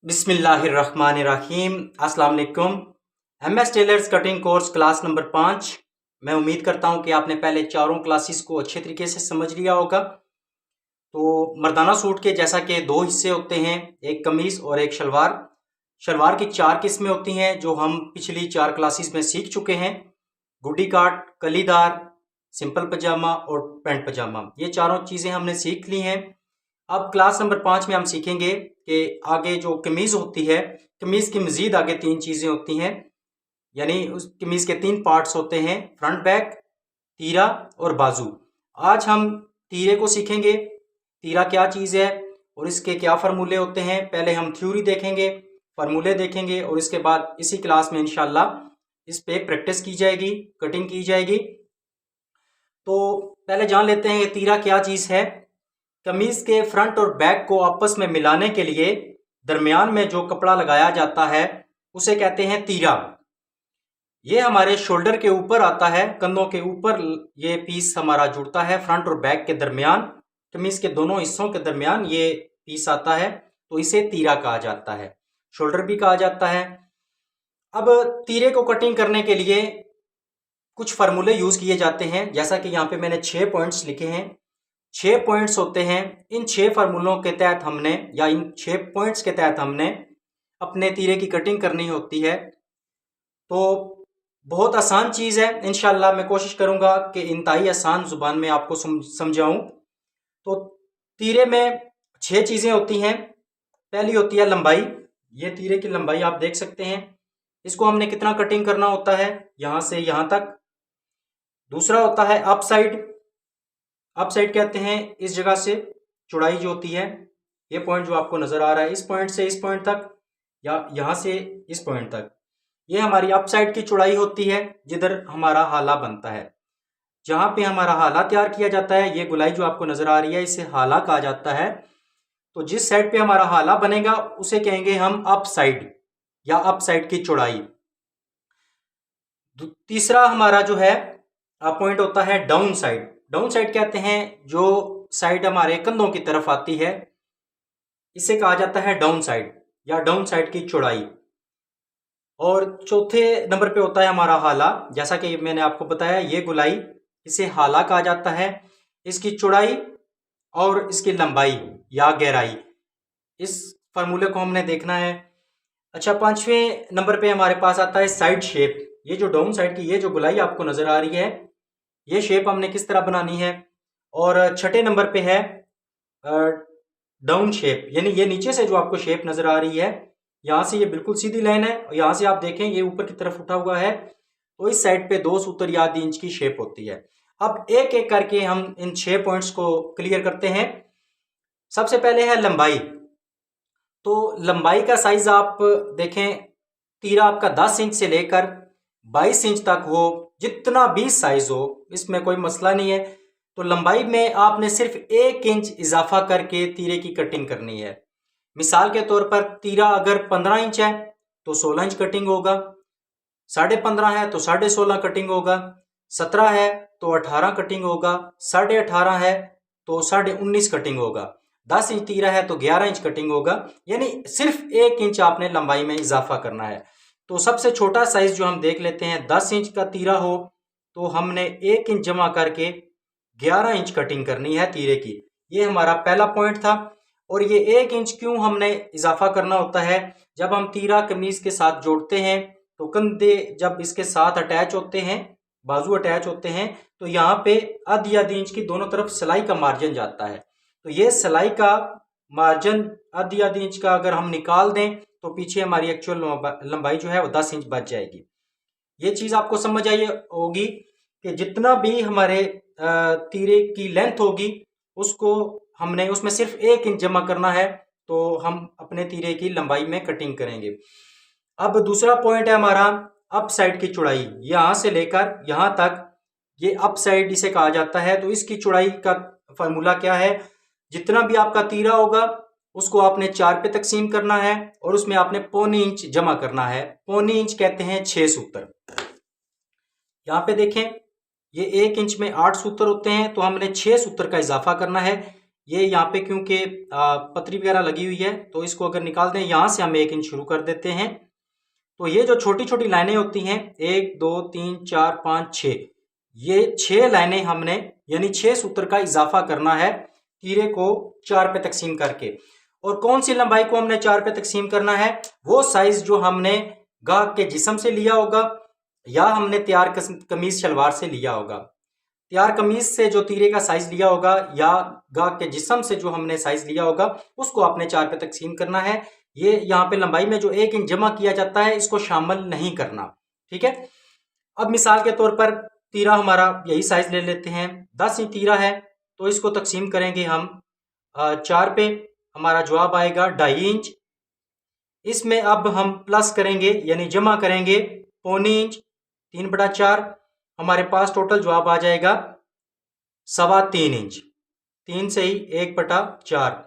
बिस्मिल्लाहिर्रहमानिर्रहीम। अस्सलाम वालेकुम। MS tailors cutting course class number 5। मैं उम्मीद करता हूं कि आपने पहले चारों क्लासेस को अच्छे तरीके से समझ लिया होगा। तो मर्दाना सूट के जैसा कि दो हिस्से होते हैं, एक कमीज और एक शलवार। शलवार की 4 किस्में होती हैं जो हम पिछली 4 क्लासेस में सीख चुके हैं। गुड्डी काट, कलीदार, सिंपल पजामा और पैंट पजामा, ये चारों चीज़ें हमने सीख ली हैं। अब क्लास नंबर 5 में हम सीखेंगे कि आगे जो कमीज होती है, कमीज की मजीद आगे 3 चीज़ें होती हैं, यानी उस कमीज के 3 पार्ट्स होते हैं, फ्रंट बैक, तीरा और बाजू। आज हम तीरे को सीखेंगे, तीरा क्या चीज़ है और इसके क्या फार्मूले होते हैं। पहले हम थ्योरी देखेंगे, फार्मूले देखेंगे और इसके बाद इसी क्लास में इंशाल्लाह इस पे प्रैक्टिस की जाएगी, कटिंग की जाएगी। तो पहले जान लेते हैं तीरा क्या चीज़ है। कमीज के फ्रंट और बैक को आपस में मिलाने के लिए दरमियान में जो कपड़ा लगाया जाता है उसे कहते हैं तीरा। ये हमारे शोल्डर के ऊपर आता है, कंधों के ऊपर ये पीस हमारा जुड़ता है। फ्रंट और बैक के दरमियान, कमीज के दोनों हिस्सों के दरमियान ये पीस आता है, तो इसे तीरा कहा जाता है, शोल्डर भी कहा जाता है। अब तीरे को कटिंग करने के लिए कुछ फार्मूले यूज किए जाते हैं, जैसा कि यहाँ पे मैंने 6 पॉइंट्स लिखे हैं। 6 पॉइंट्स होते हैं। इन 6 फार्मूलों के तहत हमने, या इन 6 पॉइंट्स के तहत हमने अपने तीरे की कटिंग करनी होती है। तो बहुत आसान चीज़ है, इंशाल्लाह मैं कोशिश करूंगा कि इंतहाई आसान जुबान में आपको समझाऊं। तो तीरे में 6 चीज़ें होती हैं। पहली होती है लंबाई। ये तीरे की लंबाई आप देख सकते हैं, इसको हमने कितना कटिंग करना होता है, यहाँ से यहाँ तक। दूसरा होता है अप साइड। अप साइड कहते हैं इस जगह से चौड़ाई जो होती है, ये पॉइंट जो आपको नजर आ रहा है, इस पॉइंट से इस पॉइंट तक, या यहां से इस पॉइंट तक, ये हमारी अप साइड की चौड़ाई होती है, जिधर हमारा हाला बनता है। जहां पे हमारा हाला तैयार किया जाता है, ये गुलाई जो आपको नजर आ रही है, इसे हाला कहा जाता है। तो जिस साइड पे हमारा हाला बनेगा उसे कहेंगे हम अप साइड, या अप साइड की चौड़ाई। तीसरा हमारा जो है पॉइंट होता है डाउन साइड। डाउन साइड कहते हैं जो साइड हमारे कंधों की तरफ आती है, इसे कहा जाता है डाउन साइड, या डाउन साइड की चौड़ाई। और चौथे नंबर पे होता है हमारा हाला। जैसा कि मैंने आपको बताया, ये गुलाई, इसे हाला कहा जाता है। इसकी चौड़ाई और इसकी लंबाई या गहराई, इस फार्मूले को हमने देखना है। अच्छा, 5वें नंबर पे हमारे पास आता है साइड शेप। ये जो डाउन साइड की ये जो गुलाई आपको नजर आ रही है, ये शेप हमने किस तरह बनानी है। और छठे नंबर पे है डाउन शेप, यानी ये नीचे से जो आपको शेप नजर आ रही है, यहाँ से ये बिल्कुल सीधी लाइन है और यहाँ से आप देखें ये ऊपर की तरफ उठा हुआ है, तो इस साइड पे 2 सूत्र या 2 इंच की शेप होती है। अब एक एक करके हम इन 6 पॉइंट्स को क्लियर करते हैं। सबसे पहले है लंबाई। तो लंबाई का साइज आप देखें, तीरा आपका 10 इंच से लेकर 22 इंच तक हो, जितना भी साइज हो, इसमें कोई मसला नहीं है। तो लंबाई में आपने सिर्फ 1 इंच इजाफा करके तीरे की कटिंग करनी है। मिसाल के तौर पर तीरा अगर 15 इंच है तो 16 इंच कटिंग होगा, 15.5 है तो 16.5 कटिंग होगा, 17 है तो 18 कटिंग होगा, 18.5 है तो 19.5 कटिंग होगा, 10 इंच तीरा है तो 11 इंच कटिंग होगा। यानी सिर्फ 1 इंच आपने लंबाई में इजाफा करना है। तो सबसे छोटा साइज जो हम देख लेते हैं, 10 इंच का तीरा हो तो हमने 1 इंच जमा करके 11 इंच कटिंग करनी है तीरे की। ये हमारा पहला पॉइंट था। और ये 1 इंच क्यों हमने इजाफा करना होता है, जब हम तीरा कमीज के साथ जोड़ते हैं तो कंधे जब इसके साथ अटैच होते हैं, बाजू अटैच होते हैं, तो यहाँ पे आधी आधी इंच की दोनों तरफ सिलाई का मार्जिन जाता है। तो ये सिलाई का मार्जिन आधी आधी इंच का अगर हम निकाल दें तो पीछे हमारी एक्चुअल लंबाई जो है वो 10 इंच बच जाएगी। ये चीज आपको समझ आई होगी कि जितना भी हमारे तीरे की लेंथ होगी उसको हमने उसमें सिर्फ 1 इंच जमा करना है, तो हम अपने तीरे की लंबाई में कटिंग करेंगे। अब दूसरा पॉइंट है हमारा अप साइड की चौड़ाई। यहां से लेकर यहां तक ये अप साइड इसे कहा जाता है। तो इसकी चौड़ाई का फार्मूला क्या है, जितना भी आपका तीरा होगा उसको आपने 4 पे तकसीम करना है और उसमें आपने 0.25 इंच जमा करना है। 0.25 इंच कहते हैं 6 सूत्र। यहाँ पे देखें, ये 1 इंच में 8 सूत्र होते हैं, तो हमने 6 सूत्र का इजाफा करना है। ये यहाँ पे क्योंकि पतरी वगैरह लगी हुई है तो इसको अगर निकाल दें, यहाँ से हम 1 इंच शुरू कर देते हैं। तो ये जो छोटी छोटी लाइनें होती हैं 1 2 3 4 5 6, ये 6 लाइनें हमने यानी 6 सूत्र का इजाफा करना है तीरे को 4 पे तकसीम करके। और कौन सी लंबाई को हमने 4 पे तकसीम करना है? वो साइज जो हमने गाहक के जिस्म से लिया होगा या हमने तैयार कमीज शलवार से लिया होगा। तैयार कमीज से जो तीरे का साइज लिया होगा या गाहक के जिस्म से जो हमने साइज लिया होगा उसको आपने 4 पे तकसीम करना है। ये यहाँ पे लंबाई में जो 1 इंच जमा किया जाता है इसको शामिल नहीं करना, ठीक है। अब मिसाल के तौर पर तीरा हमारा यही साइज ले लेते हैं, 10 इंच तीरा है तो इसको तकसीम करेंगे हम 4 पे, हमारा जवाब आएगा 2.5 इंच। इसमें अब हम प्लस करेंगे यानी जमा करेंगे 0.25 इंच, 3/4, हमारे पास टोटल जवाब आ जाएगा 3.25 इंच। 3 से ही 1/4,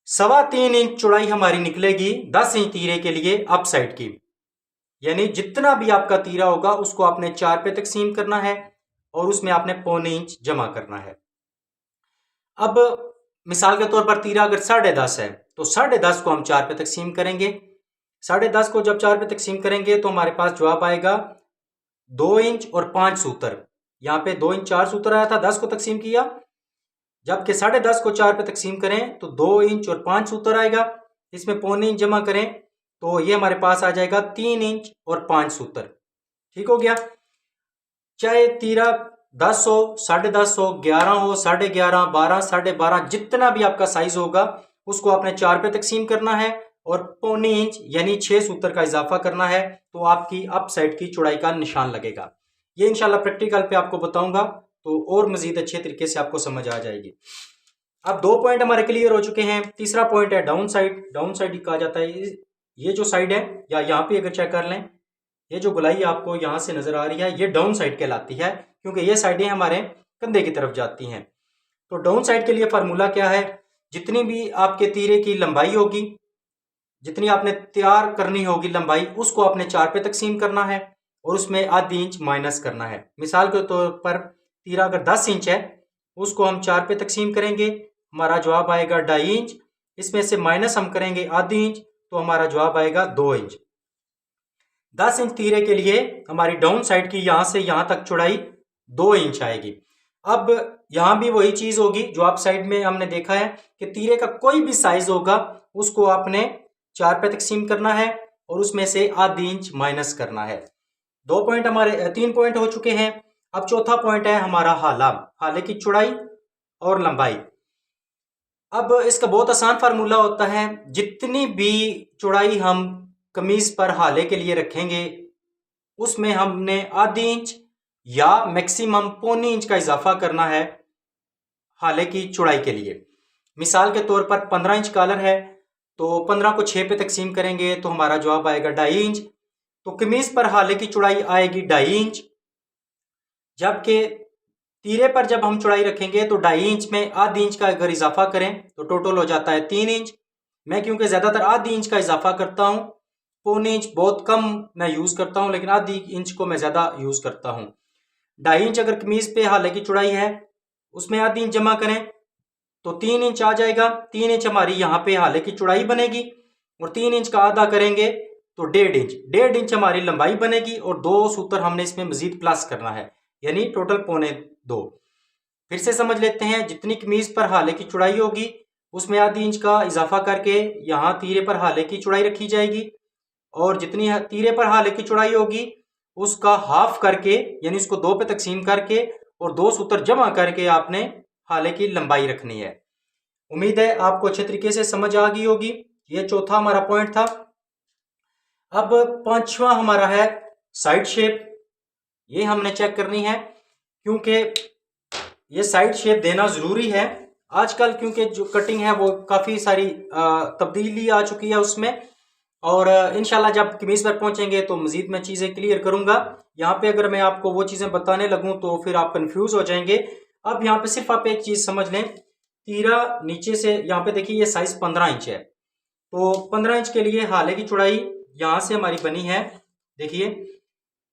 3.25 इंच चौड़ाई हमारी निकलेगी 10 इंच तीरे के लिए अप साइड की। यानी जितना भी आपका तीरा होगा उसको आपने 4 पे तकसीम करना है और उसमें आपने 0.25 इंच जमा करना है। अब मिसाल के तौर पर तीरा अगर 10.5 है तो 10.5 को हम 4 पे तकसीम करेंगे। 10.5 को जब 4 पे तकसीम करेंगे तो हमारे पास जवाब आएगा 2 इंच और 5 सूत्र। यहाँ पे 2 इंच 4 सूत्र आया था, 10 को तकसीम किया, जबकि 10.5 को 4 पे तकसीम करें तो 2 इंच और 5 सूत्र आएगा। इसमें 0.25 इंच जमा करें तो ये हमारे पास आ जाएगा 3 इंच और 5 सूत्र। ठीक हो गया। चाहे तीरा 10 हो, 10.5 हो, 11 हो, 11.5, 12, 12.5, जितना भी आपका साइज होगा उसको आपने 4 पे तकसीम करना है और 0.25 इंच यानी 6 सूत्र का इजाफा करना है तो आपकी अप साइड की चौड़ाई का निशान लगेगा। ये इंशाल्लाह प्रैक्टिकल पे आपको बताऊंगा तो और मजीद अच्छे तरीके से आपको समझ आ जाएगी। अब 2 पॉइंट हमारे क्लियर हो चुके हैं। तीसरा पॉइंट है डाउन साइड। डाउन साइड कहा जाता है ये जो साइड है, या यहाँ पे अगर चेक कर लें, ये जो गोलाई आपको यहाँ से नजर आ रही है ये डाउन साइड कहलाती है क्योंकि ये साइडें हमारे कंधे की तरफ जाती हैं। तो डाउन साइड के लिए फार्मूला क्या है? जितनी भी आपके तीरे की लंबाई होगी, जितनी आपने तैयार करनी होगी लंबाई, उसको आपने 4 पे तकसीम करना है और उसमें आधी इंच माइनस करना है। मिसाल के तौर पर तीरा अगर 10 इंच है उसको हम 4 पे तकसीम करेंगे, हमारा जवाब आएगा 2.5 इंच। इसमें से माइनस हम करेंगे आधी इंच तो हमारा जवाब आएगा 2 इंच। 10 इंच तीरे के लिए हमारी डाउन साइड की यहां से यहां तक चौड़ाई 2 इंच आएगी। अब यहां भी वही चीज होगी जो आप साइड में हमने देखा है कि तीरे का कोई भी साइज होगा उसको आपने 4 पे तकसीम करना है और उसमें से आधी इंच माइनस करना है। 2 पॉइंट हमारे 3 पॉइंट हो चुके हैं। अब चौथा पॉइंट है हमारा हाले की चौड़ाई और लंबाई। अब इसका बहुत आसान फार्मूला होता है, जितनी भी चौड़ाई हम कमीज पर हाले के लिए रखेंगे उसमें हमने आधी इंच या मैक्सिमम 0.25 इंच का इजाफा करना है हाले की चौड़ाई के लिए। मिसाल के तौर पर 15 इंच कॉलर है तो 15 को 6 पे तकसीम करेंगे तो हमारा जवाब आएगा 2.5 इंच। तो कमीज पर हाले की चौड़ाई आएगी 2.5 इंच, जबकि तीरे पर जब हम चौड़ाई रखेंगे तो 2.5 इंच में आधी इंच का अगर इजाफा करें तो टोटल हो जाता है 3 इंच। मैं क्योंकि ज्यादातर आधी इंच का इजाफा करता हूं, 0.25 इंच बहुत कम मैं यूज करता हूं, लेकिन आधी इंच को मैं ज्यादा यूज करता हूं। 2.5 इंच अगर कमीज पे हाले की चौड़ाई है उसमें आधी इंच जमा करें तो 3 इंच आ जाएगा। 3 इंच हमारी यहाँ पे हाले की चौड़ाई बनेगी और 3 इंच का आधा करेंगे तो 1.5 इंच। 1.5 इंच हमारी लंबाई बनेगी और 2 सूत्र हमने इसमें मजीद प्लस करना है यानी टोटल 1.25। फिर से समझ लेते हैं, जितनी कमीज पर हाले की चौड़ाई होगी उसमें आधी इंच का इजाफा करके यहाँ तीरे पर हाले की चौड़ाई रखी जाएगी और जितनी तीरे पर हाले की चौड़ाई होगी उसका हाफ करके यानी उसको 2 पे तकसीम करके और 2 सूत्र जमा करके आपने हाले की लंबाई रखनी है। उम्मीद है आपको अच्छे तरीके से समझ आ गई होगी। ये चौथा हमारा पॉइंट था। अब 5वां हमारा है साइड शेप। ये हमने चेक करनी है क्योंकि ये साइड शेप देना जरूरी है आजकल, क्योंकि जो कटिंग है वो काफी सारी तब्दीली आ चुकी है उसमें, और इंशाल्लाह जब कमीज पर पहुंचेंगे तो मजीद मैं चीजें क्लियर करूंगा। यहाँ पे अगर मैं आपको वो चीजें बताने लगूं तो फिर आप कंफ्यूज हो जाएंगे। अब यहाँ पे सिर्फ आप एक चीज समझ लें, तीरा नीचे से यहाँ पे देखिए ये साइज 15 इंच है तो 15 इंच के लिए हाले की चौड़ाई यहाँ से हमारी बनी है, देखिए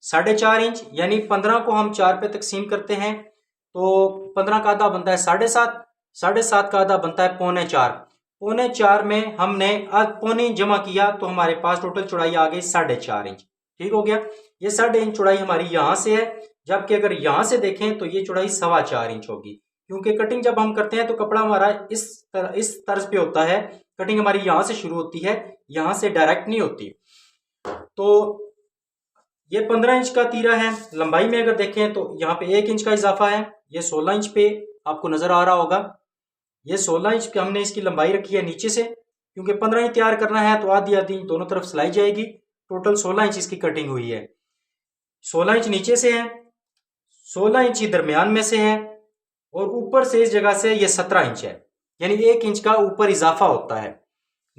4.5 इंच, यानी 15 को हम 4 पे तकसीम करते हैं तो 15 का आधा बनता है 7.5। 7.5 का आधा बनता है 3.25। 3.25 में हमने पौने जमा किया तो हमारे पास टोटल चौड़ाई आ गई 4.5 इंच। ठीक हो गया। ये 4.5 इंच चौड़ाई हमारी यहां से है, जबकि अगर यहां से देखें तो ये चौड़ाई 4.25 इंच होगी, क्योंकि कटिंग जब हम करते हैं तो कपड़ा हमारा इस तर्ज पे होता है। कटिंग हमारी यहां से शुरू होती है, यहां से डायरेक्ट नहीं होती। तो ये 15 इंच का तीरा है। लंबाई में अगर देखें तो यहाँ पे 1 इंच का इजाफा है। ये 16 इंच पे आपको नजर आ रहा होगा। ये 16 इंच की हमने इसकी लंबाई रखी है नीचे से, क्योंकि 15 इंच तैयार करना है तो आधी आधी दोनों तरफ सिलाई जाएगी। टोटल 16 इंच इसकी कटिंग हुई है। 16 इंच नीचे से है, 16 इंच ही दरमियान में से है, और ऊपर से इस जगह से ये 17 इंच है, यानी 1 इंच का ऊपर इजाफा होता है।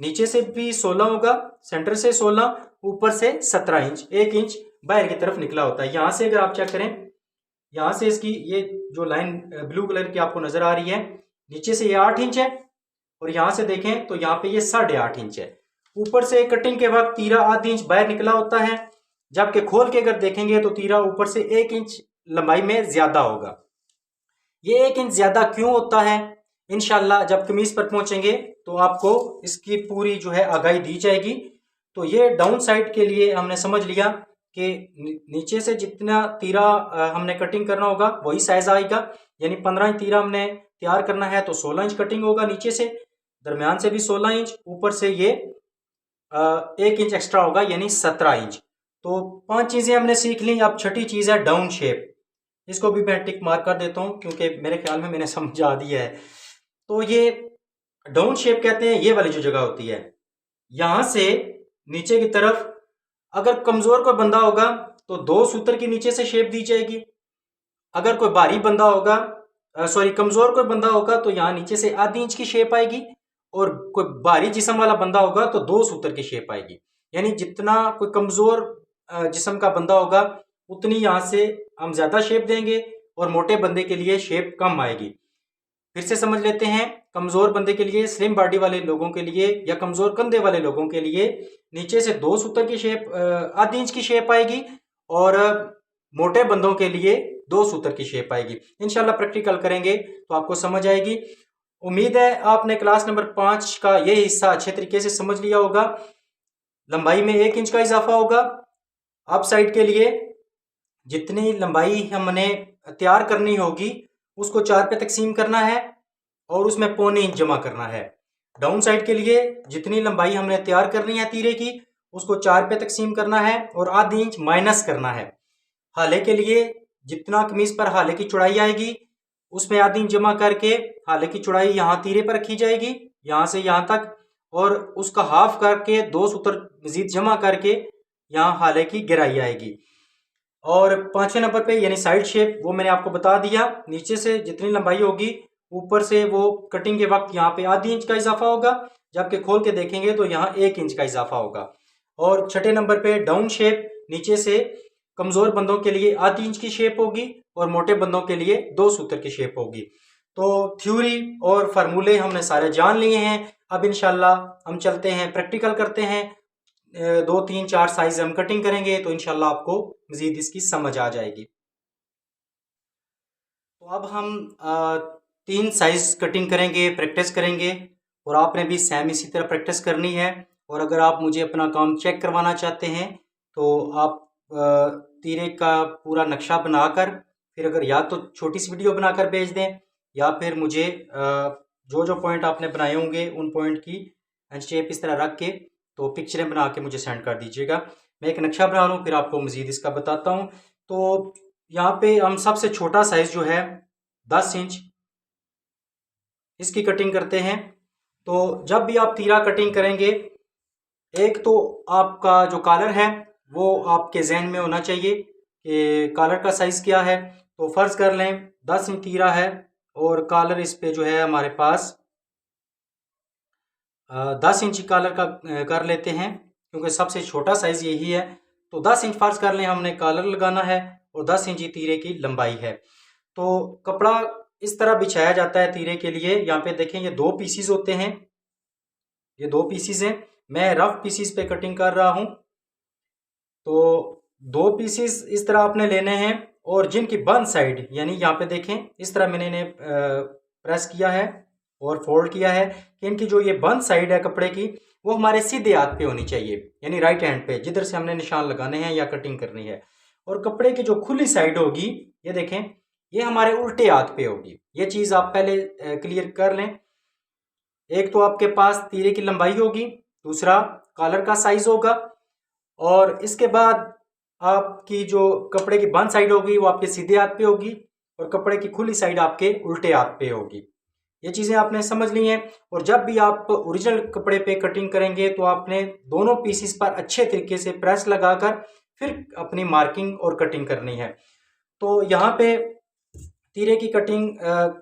नीचे से भी 16 होगा, सेंटर से 16, ऊपर से 17 इंच, 1 इंच बाहर की तरफ निकला होता है। यहां से अगर आप चेक करें, यहां से इसकी ये जो लाइन ब्लू कलर की आपको नजर आ रही है, नीचे से ये 8 इंच है, और यहां से देखें तो यहाँ पे ये 8.5 इंच है। ऊपर से कटिंग के वक्त तीरा आधी इंच बाहर निकला होता है, जबकि खोल के अगर देखेंगे तो तीरा ऊपर से 1 इंच लंबाई में ज्यादा होगा। ये 1 इंच ज्यादा क्यों होता है, इंशाल्लाह जब कमीज पर पहुंचेंगे तो आपको इसकी पूरी जो है आगाही दी जाएगी। तो ये डाउन साइड के लिए हमने समझ लिया कि नीचे से जितना तीरा हमने कटिंग करना होगा वही साइज आएगा, यानी 15 इंच तीरा हमने तैयार करना है तो 16 इंच कटिंग होगा नीचे से, दरमियान से भी 16 इंच, ऊपर से ये 1 इंच एक्स्ट्रा होगा यानी 17 इंच। तो 5 चीजें हमने सीख ली। अब छठी चीज है डाउन शेप। इसको भी मैं टिक मार्क कर देता हूं क्योंकि मेरे ख्याल में मैंने समझा दिया है। तो ये डाउन शेप कहते हैं, ये वाली जो जगह होती है यहां से नीचे की तरफ अगर कमजोर कोई बंदा होगा तो 2 सूत्र की नीचे से शेप दी जाएगी। अगर कोई भारी बंदा होगा, सॉरी कमजोर कोई बंदा होगा तो यहाँ नीचे से आधी इंच की शेप आएगी, और कोई भारी जिस्म वाला बंदा होगा तो 2 सूत्र की शेप आएगी। यानी जितना कोई कमजोर जिस्म का बंदा होगा उतनी यहाँ से हम ज्यादा शेप देंगे, और मोटे बंदे के लिए शेप कम आएगी। फिर से समझ लेते हैं, कमजोर बंदे के लिए, स्लिम बॉडी वाले लोगों के लिए या कमजोर कंधे वाले लोगों के लिए नीचे से 2 सूत्र की शेप आधी इंच की शेप आएगी, और मोटे बंदों के लिए 2 सूत्र की शेप आएगी। इंशाल्लाह प्रैक्टिकल करेंगे तो आपको समझ आएगी। उम्मीद है आपने क्लास नंबर 5 का ये हिस्सा अच्छे तरीके से समझ लिया होगा। लंबाई में 1 इंच का इजाफा होगा। अप साइड के लिए जितनी लंबाई हमने तैयार करनी होगी उसको 4 पे तकसीम करना है, और उसमें पौने इंच जमा करना है। डाउन साइड के लिए जितनी लंबाई हमने तैयार करनी है तीरे की उसको 4 पे तकसीम करना है, और आधी इंच माइनस करना है। हाले के लिए जितना कमीज पर हाले की चौड़ाई आएगी उसमें आधी इंच जमा करके हाले की चौड़ाई यहाँ तीरे पर रखी जाएगी, यहाँ से यहाँ तक, और उसका हाफ करके 2 सूत्र मजीद जमा करके यहाँ हाले की गहराई आएगी। और 5वें नंबर पे यानी साइड शेप, वो मैंने आपको बता दिया। नीचे से जितनी लंबाई होगी ऊपर से वो कटिंग के वक्त यहाँ पे आधी इंच का इजाफा होगा, जबकि खोल के देखेंगे तो यहाँ 1 इंच का इजाफा होगा। और 6ठे नंबर पे डाउन शेप, नीचे से कमजोर बंदों के लिए आधी इंच की शेप होगी और मोटे बंदों के लिए 2 सूत्र की शेप होगी। तो थ्योरी और फार्मूले हमने सारे जान लिए हैं। अब इंशाल्लाह हम चलते हैं प्रैक्टिकल करते हैं। 2, 3, 4 साइज हम कटिंग करेंगे तो इंशाल्लाह आपको मजीद इसकी समझ आ जाएगी। तो अब हम 3 साइज कटिंग करेंगे, प्रैक्टिस करेंगे, और आपने भी सेम इसी तरह प्रैक्टिस करनी है। और अगर आप मुझे अपना काम चेक करवाना चाहते हैं तो आप तीरे का पूरा नक्शा बनाकर फिर अगर या तो छोटी सी वीडियो बनाकर भेज दें, या फिर मुझे जो जो पॉइंट आपने बनाए होंगे उन पॉइंट की शेप इस तरह रख के तो पिक्चरें बना के मुझे सेंड कर दीजिएगा। मैं एक नक्शा बना लूँ फिर आपको मज़ीद इसका बताता हूँ। तो यहाँ पे हम सबसे छोटा साइज़ जो है 10 इंच इसकी कटिंग करते हैं। तो जब भी आप तीरा कटिंग करेंगे, एक तो आपका जो कॉलर है वो आपके जहन में होना चाहिए कि कॉलर का साइज़ क्या है। तो फ़र्ज़ कर लें 10 इंच तीरा है और कॉलर इस पे जो है हमारे पास 10 इंच कॉलर का कर लेते हैं, क्योंकि सबसे छोटा साइज़ यही है। तो 10 इंच फ़र्ज़ कर लें हमने कॉलर लगाना है, और 10 इंच तीरे की लंबाई है। तो कपड़ा इस तरह बिछाया जाता है तीरे के लिए। यहाँ पे देखें ये 2 पीसीज होते हैं, ये 2 पीसीज हैं। मैं रफ पीसीज पे कटिंग कर रहा हूँ। तो 2 पीसीज इस तरह आपने लेने हैं, और जिनकी बंद साइड यानी यहाँ पे देखें इस तरह मैंने इन्हें प्रेस किया है, और फोल्ड किया है कि इनकी जो ये बंद साइड है कपड़े की वो हमारे सीधे हाथ पे होनी चाहिए, यानी राइट हैंड पे, जिधर से हमने निशान लगाने हैं या कटिंग करनी है। और कपड़े की जो खुली साइड होगी, ये देखें, ये हमारे उल्टे हाथ पे होगी। ये चीज़ आप पहले क्लियर कर लें। एक तो आपके पास तीरे की लंबाई होगी, दूसरा कॉलर का साइज होगा, और इसके बाद आपकी जो कपड़े की बंद साइड होगी वो आपके सीधे हाथ पे होगी और कपड़े की खुली साइड आपके उल्टे हाथ पे होगी। ये चीज़ें आपने समझ ली हैं। और जब भी आप ओरिजिनल कपड़े पे कटिंग करेंगे तो आपने दोनों पीसीस पर अच्छे तरीके से प्रेस लगाकर फिर अपनी मार्किंग और कटिंग करनी है। तो यहाँ पे तीरे की कटिंग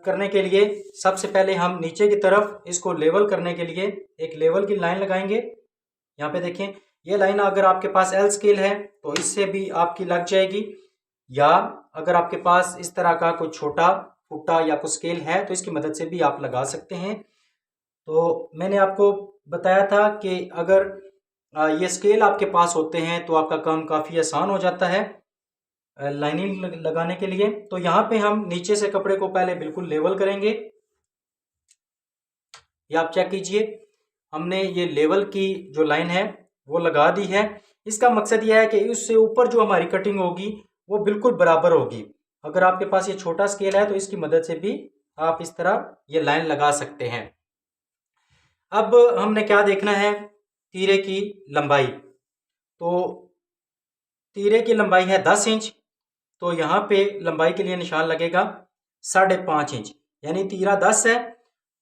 करने के लिए सबसे पहले हम नीचे की तरफ इसको लेवल करने के लिए एक लेवल की लाइन लगाएंगे। यहाँ पे देखें, ये लाइन अगर आपके पास एल स्केल है तो इससे भी आपकी लग जाएगी, या अगर आपके पास इस तरह का कोई छोटा फुट्टा या कोई स्केल है तो इसकी मदद से भी आप लगा सकते हैं। तो मैंने आपको बताया था कि अगर ये स्केल आपके पास होते हैं तो आपका काम काफ़ी आसान हो जाता है लाइनिंग लगाने के लिए। तो यहाँ पे हम नीचे से कपड़े को पहले बिल्कुल लेवल करेंगे। ये आप चेक कीजिए, हमने ये लेवल की जो लाइन है वो लगा दी है। इसका मकसद यह है कि उससे ऊपर जो हमारी कटिंग होगी वो बिल्कुल बराबर होगी। अगर आपके पास ये छोटा स्केल है तो इसकी मदद से भी आप इस तरह ये लाइन लगा सकते हैं। अब हमने क्या देखना है, तीरे की लंबाई। तो तीरे की लंबाई है 10 इंच, तो यहाँ पे लंबाई के लिए निशान लगेगा 5.5 इंच, यानी तीरा 10 है,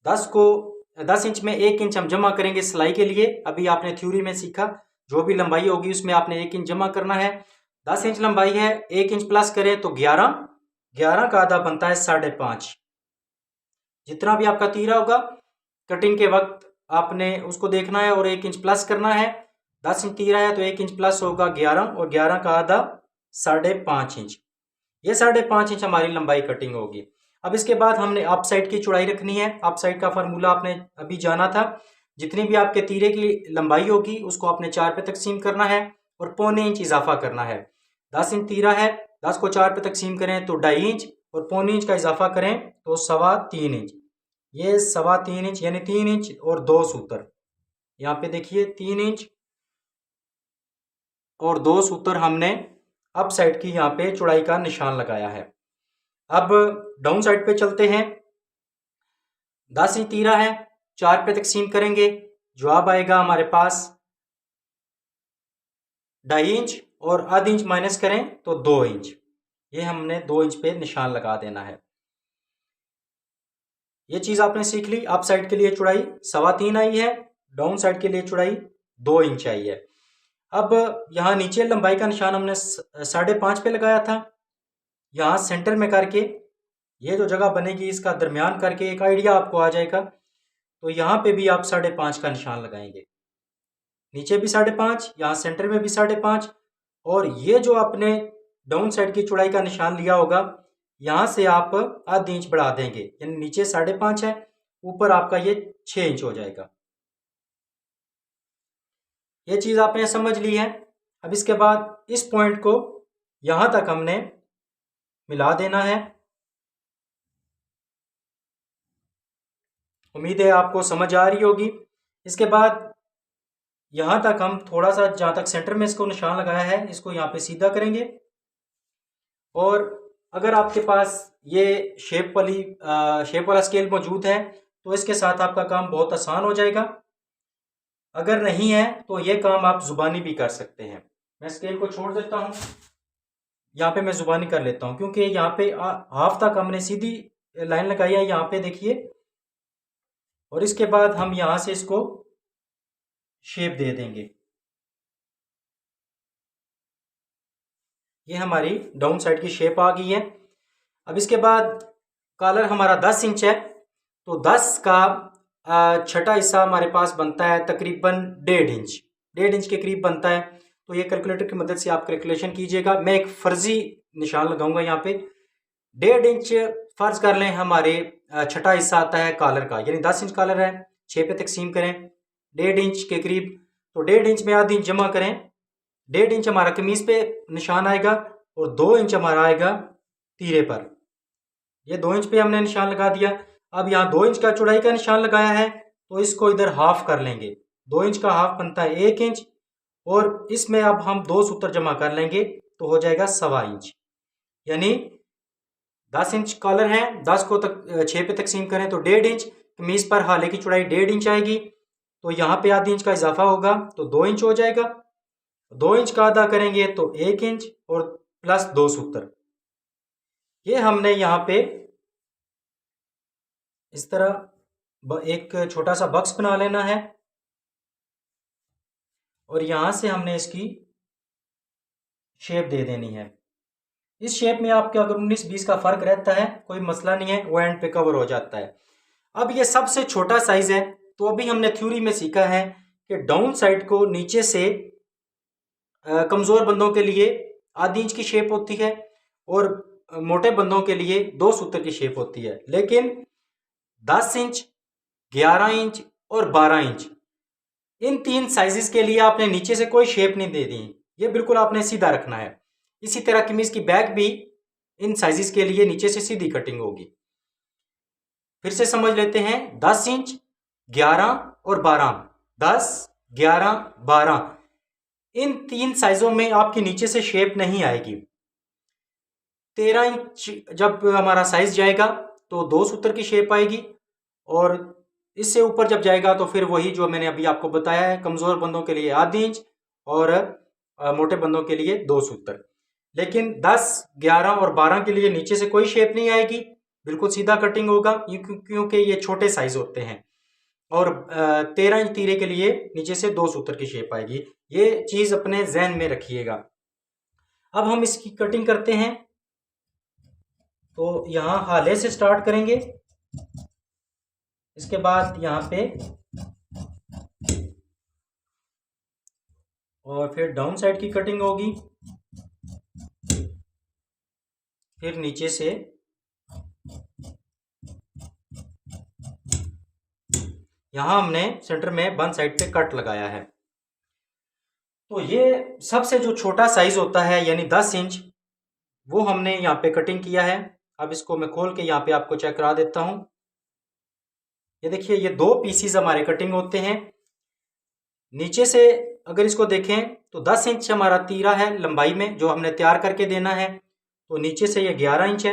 10 इंच में 1 इंच हम जमा करेंगे सिलाई के लिए। अभी आपने थ्योरी में सीखा जो भी लंबाई होगी उसमें आपने 1 इंच जमा करना है। 10 इंच लंबाई है, 1 इंच प्लस करें तो 11 का आधा बनता है 5.5। जितना भी आपका तीरा होगा कटिंग के वक्त आपने उसको देखना है और 1 इंच प्लस करना है। 10 इंच तीरा है तो 1 इंच प्लस होगा 11, और 11 का आधा 5.5 इंच। ये 5.5 इंच हमारी लंबाई कटिंग होगी। अब इसके बाद हमने अप साइड की चौड़ाई रखनी है। अप साइड का फार्मूला आपने अभी जाना था। जितनी भी आपके तीरे की लंबाई होगी उसको आपने 4 पे तकसीम करना है और 0.25 इंच इजाफा करना है। 10 इंच तीरा है, 10 को 4 पे तकसीम करें तो 2.5 इंच, और 0.25 इंच का इजाफा करें तो 3.25 इंच। ये 3.25 इंच यानी 3 इंच और 2 सूत्र। यहाँ पे देखिए 3 इंच और 2 सूत्र हमने अप साइड की यहाँ पे चौड़ाई का निशान लगाया है। अब डाउन साइड पे चलते हैं। 10 इंच तीरा है, 4 पे तकसीम करेंगे, जवाब आएगा हमारे पास 2.5 इंच, और आधा इंच माइनस करें तो 2 इंच। ये हमने 2 इंच पे निशान लगा देना है। ये चीज आपने सीख ली। अप साइड के लिए चौड़ाई 3.25 आई है, डाउन साइड के लिए चौड़ाई 2 इंच आई है। अब यहाँ नीचे लंबाई का निशान हमने 5.5 पे लगाया था। यहाँ सेंटर में करके ये जो जगह बनेगी इसका दरमियान करके एक आइडिया आपको आ जाएगा। तो यहाँ पे भी आप 5.5 का निशान लगाएंगे, नीचे भी 5.5, यहाँ सेंटर में भी 5.5, और ये जो आपने डाउन साइड की चौड़ाई का निशान लिया होगा यहाँ से आप आधा इंच बढ़ा देंगे, यानी नीचे 5.5 है, ऊपर आपका ये 6 इंच हो जाएगा। ये चीज आपने समझ ली है। अब इसके बाद इस पॉइंट को यहां तक हमने मिला देना है। उम्मीद है आपको समझ आ रही होगी। इसके बाद यहां तक हम थोड़ा सा, जहां तक सेंटर में इसको निशान लगाया है, इसको यहाँ पे सीधा करेंगे। और अगर आपके पास ये शेप वाला स्केल मौजूद है तो इसके साथ आपका काम बहुत आसान हो जाएगा। अगर नहीं है तो ये काम आप जुबानी भी कर सकते हैं। मैं स्केल को छोड़ देता हूं, यहाँ पे मैं जुबानी कर लेता हूं, क्योंकि यहाँ पे हाफ तक हमने सीधी लाइन लगाई है, यहाँ पे देखिए। और इसके बाद हम यहाँ से इसको शेप दे देंगे। ये हमारी डाउन साइड की शेप आ गई है। अब इसके बाद कॉलर हमारा 10 इंच है, तो 10 का छठा हिस्सा हमारे पास बनता है तकरीबन 1.5 इंच के करीब बनता है। तो ये कैलकुलेटर की मदद से आप कैलकुलेशन कीजिएगा। मैं एक फर्जी निशान लगाऊंगा यहाँ पे। 1.5 इंच फर्ज कर लें हमारे छठा हिस्सा आता है कॉलर का, यानी 10 इंच कॉलर है, 6 पे तकसीम करें 1.5 इंच के करीब, तो 1.5 इंच में आधा इंच जमा करें। 1.5 इंच हमारा कमीज पे निशान आएगा और 2 इंच हमारा आएगा तीरे पर। ये 2 इंच पे हमने निशान लगा दिया। अब यहाँ 2 इंच का चौड़ाई का निशान लगाया है, तो इसको इधर हाफ कर लेंगे। 2 इंच का हाफ बनता है 1 इंच, और इसमें अब हम 2 सूत्र जमा कर लेंगे तो हो जाएगा 1.25 इंच। यानी 10 इंच कॉलर है, 10 को 6 पे तकसीम करें तो 1.5 इंच। कमीज पर हाले की चौड़ाई 1.5 इंच आएगी, तो यहाँ पे आधी इंच का इजाफा होगा तो 2 इंच हो जाएगा। 2 इंच का आधा करेंगे तो 1 इंच और प्लस 2 सूत्र। ये हमने यहाँ पे इस तरह एक छोटा सा बॉक्स बना लेना है, और यहां से हमने इसकी शेप दे देनी है। इस शेप में आपके अगर 19-20 का फर्क रहता है कोई मसला नहीं है, वो एंड पे कवर हो जाता है। अब ये सबसे छोटा साइज है, तो अभी हमने थ्योरी में सीखा है कि डाउन साइड को नीचे से कमजोर बंदों के लिए आधी इंच की शेप होती है, और मोटे बंदों के लिए 2 सूत्र की शेप होती है। लेकिन 10 इंच, 11 इंच और 12 इंच, इन 3 साइजेस के लिए आपने नीचे से कोई शेप नहीं दे दी, ये बिल्कुल आपने सीधा रखना है। इसी तरह कमीज की बैक भी इन साइजेस के लिए नीचे से सीधी कटिंग होगी। फिर से समझ लेते हैं, 10 इंच, 11 और 12, 10, 11, 12, इन 3 साइजों में आपकी नीचे से शेप नहीं आएगी। 13 इंच जब हमारा साइज जाएगा तो 2 सूत्र की शेप आएगी, और इससे ऊपर जब जाएगा तो फिर वही जो मैंने अभी आपको बताया है, कमजोर बंदों के लिए आधी इंच और मोटे बंदों के लिए 2 सूत्र। लेकिन 10, 11 और 12 के लिए नीचे से कोई शेप नहीं आएगी, बिल्कुल सीधा कटिंग होगा, क्योंकि ये छोटे साइज होते हैं। और 13 इंच तीरे के लिए नीचे से 2 सूत्र की शेप आएगी। ये चीज अपने जहन में रखिएगा। अब हम इसकी कटिंग करते हैं, तो यहां हाले से स्टार्ट करेंगे, इसके बाद यहां पे, और फिर डाउन साइड की कटिंग होगी, फिर नीचे से यहां हमने सेंटर में बंद साइड पे कट लगाया है। तो ये सबसे जो छोटा साइज होता है यानी 10 इंच, वो हमने यहाँ पे कटिंग किया है। अब इसको मैं खोल के यहाँ पे आपको चेक करा देता हूं। ये देखिए, ये 2 पीसीज हमारे कटिंग होते हैं। नीचे से अगर इसको देखें तो 10 इंच हमारा तीरा है लंबाई में, जो हमने तैयार करके देना है। तो नीचे से ये 11 इंच है,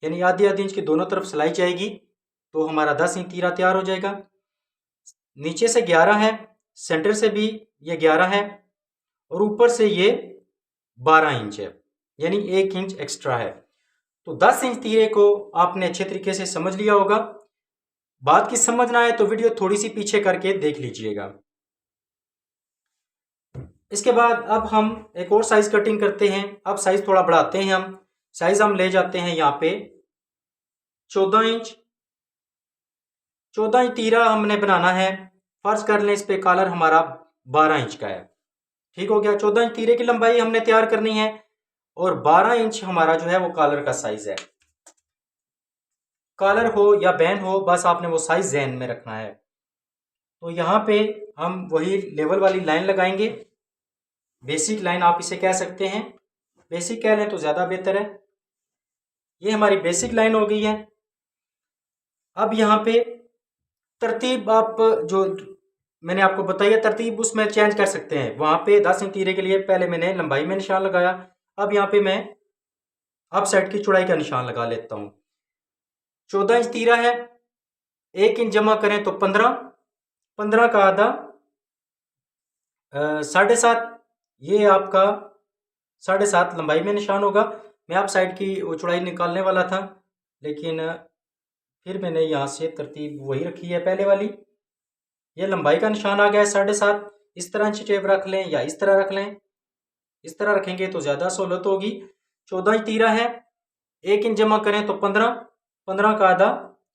यानी आधी इंच की दोनों तरफ सिलाई जाएगी, तो हमारा 10 इंच तीरा तैयार हो जाएगा। नीचे से 11 है, सेंटर से भी ये 11 है, और ऊपर से ये 12 इंच है, यानी 1 इंच एक्स्ट्रा है। तो 10 इंच तीरे को आपने अच्छे तरीके से समझ लिया होगा। बात की समझ ना आए तो वीडियो थोड़ी सी पीछे करके देख लीजिएगा। इसके बाद अब हम एक और साइज कटिंग करते हैं। अब साइज थोड़ा बढ़ाते हैं, हम साइज हम ले जाते हैं यहाँ पे 14 इंच। 14 इंच तीरा हमने बनाना है। फर्ज कर लें इस पे कॉलर हमारा 12 इंच का है, ठीक हो गया। 14 इंच तीरे की लंबाई हमने तैयार करनी है, और 12 इंच हमारा जो है वो कॉलर का साइज है। कॉलर हो या बैन हो, बस आपने वो साइज ध्यान में रखना है। तो यहाँ पे हम वही लेवल वाली लाइन लगाएंगे, बेसिक लाइन आप इसे कह सकते हैं, बेसिक कह लें तो ज्यादा बेहतर है। ये हमारी बेसिक लाइन हो गई है। अब यहाँ पे तरतीब आप जो मैंने आपको बताई है तरतीब उसमें चेंज कर सकते हैं। वहां पे 10 इंच तीरे के लिए पहले मैंने लंबाई में निशान लगाया, अब यहाँ पे मैं अप साइड की चौड़ाई का निशान लगा लेता हूँ। 14 इंच तीरा है, 1 इंच जमा करें तो 15, 15 का आधा 7.5, ये आपका 7.5 लंबाई में निशान होगा। मैं आप साइड की चौड़ाई निकालने वाला था, लेकिन फिर मैंने यहाँ से तरतीब वही रखी है पहले वाली। ये लंबाई का निशान आ गया है 7.5। इस तरह इंच टेप रख लें या इस तरह रख लें, इस तरह रखेंगे तो ज़्यादा सहूलत होगी। 14 इंच तीरा है, 1 इंच जमा करें तो 15, 15 का आधा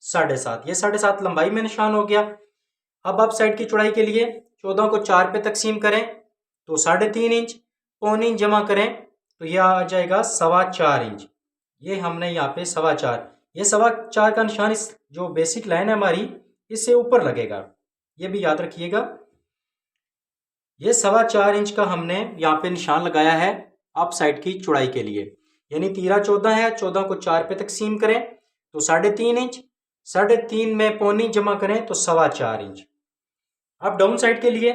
7.5, ये 7.5 लंबाई में निशान हो गया। अब आप साइड की चौड़ाई के लिए 14 को 4 पे तकसीम करें तो 3.5 इंच, पौने इंच जमा करें तो यह आ जाएगा 4.25 इंच। ये हमने यहाँ पे 4.25, ये 4.25 का निशान इस जो बेसिक लाइन है हमारी इससे ऊपर लगेगा, ये भी याद रखिएगा। ये 4.25 इंच का हमने यहाँ पे निशान लगाया है अप साइड की चौड़ाई के लिए। यानी तीरा 14 है, 14 को 4 पे तकसीम करें तो 3.5 इंच, 3.5 में पौनी जमा करें तो 4.25 इंच। अब डाउन साइड के लिए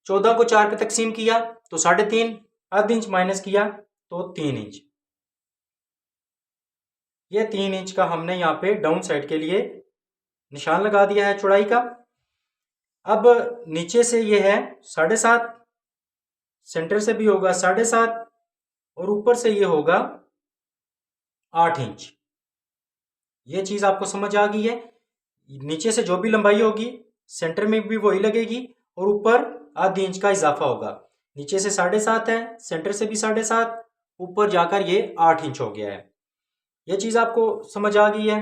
14 को 4 पे तकसीम किया तो 3.5, आधा इंच माइनस किया तो 3 इंच। ये 3 इंच का हमने यहाँ पे डाउन साइड के लिए निशान लगा दिया है चौड़ाई का। अब नीचे से ये है 7.5, सेंटर से भी होगा 7.5 और ऊपर से ये होगा 8 इंच। ये चीज आपको समझ आ गई है। नीचे से जो भी लंबाई होगी सेंटर में भी वही लगेगी और ऊपर आधी इंच का इजाफा होगा। नीचे से 7.5 है, सेंटर से भी 7.5, ऊपर जाकर ये 8 इंच हो गया है। ये चीज आपको समझ आ गई है।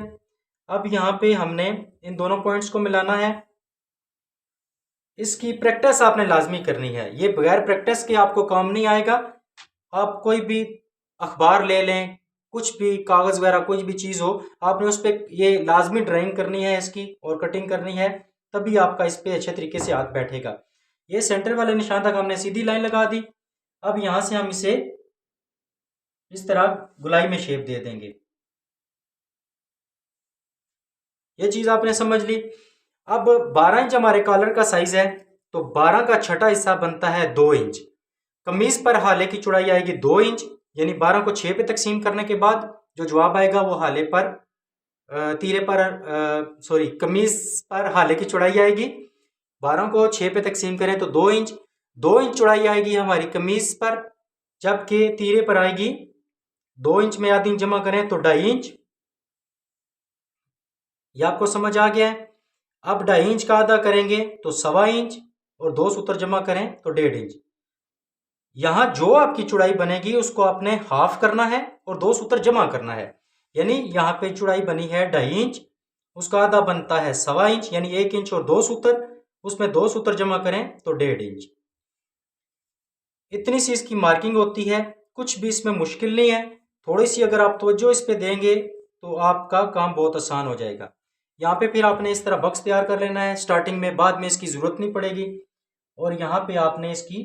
अब यहाँ पे हमने इन दोनों पॉइंट्स को मिलाना है। इसकी प्रैक्टिस आपने लाजमी करनी है, ये बगैर प्रैक्टिस के आपको काम नहीं आएगा। आप कोई भी अखबार ले लें, कुछ भी कागज वगैरह कुछ भी चीज हो, आपने उस पर ये लाजमी ड्राइंग करनी है इसकी और कटिंग करनी है, तभी आपका इस पे अच्छे तरीके से हाथ बैठेगा। ये सेंटर वाले निशान तक हमने सीधी लाइन लगा दी। अब यहां से हम इसे इस तरह गुलाई में शेप दे देंगे। ये चीज आपने समझ ली। अब 12 इंच हमारे कॉलर का साइज है तो 12 का छठा हिस्सा बनता है 2 इंच। कमीज पर हाले की चौड़ाई आएगी 2 इंच, यानी 12 को 6 पे तकसीम करने के बाद जो जवाब आएगा वो हाले पर कमीज पर हाले की चौड़ाई आएगी। 12 को 6 पे तकसीम करें तो 2 इंच, 2 इंच चौड़ाई आएगी हमारी कमीज पर, जबकि तीरे पर आएगी 2 इंच में आधी इंच जमा करें तो 2.5 इंच। ये आपको समझ आ गया है। अब 2.5 इंच का आधा करेंगे तो 1.25 इंच और 2 सूत्र जमा करें तो 1.5 इंच। यहां जो आपकी चौड़ाई बनेगी उसको आपने हाफ करना है और 2 सूत्र जमा करना है। यानी यहाँ पे चौड़ाई बनी है 2.5 इंच, उसका आधा बनता है 1.25 इंच, यानी 1 इंच और 2 सूत्र, उसमें 2 सूत्र जमा करें तो 1.5 इंच। इतनी सी इसकी मार्किंग होती है, कुछ भी इसमें मुश्किल नहीं है। थोड़ी सी अगर आप तवज्जो इस पे देंगे तो आपका काम बहुत आसान हो जाएगा। यहाँ पे फिर आपने इस तरह बक्स तैयार कर लेना है स्टार्टिंग में, बाद में इसकी जरूरत नहीं पड़ेगी। और यहाँ पे आपने इसकी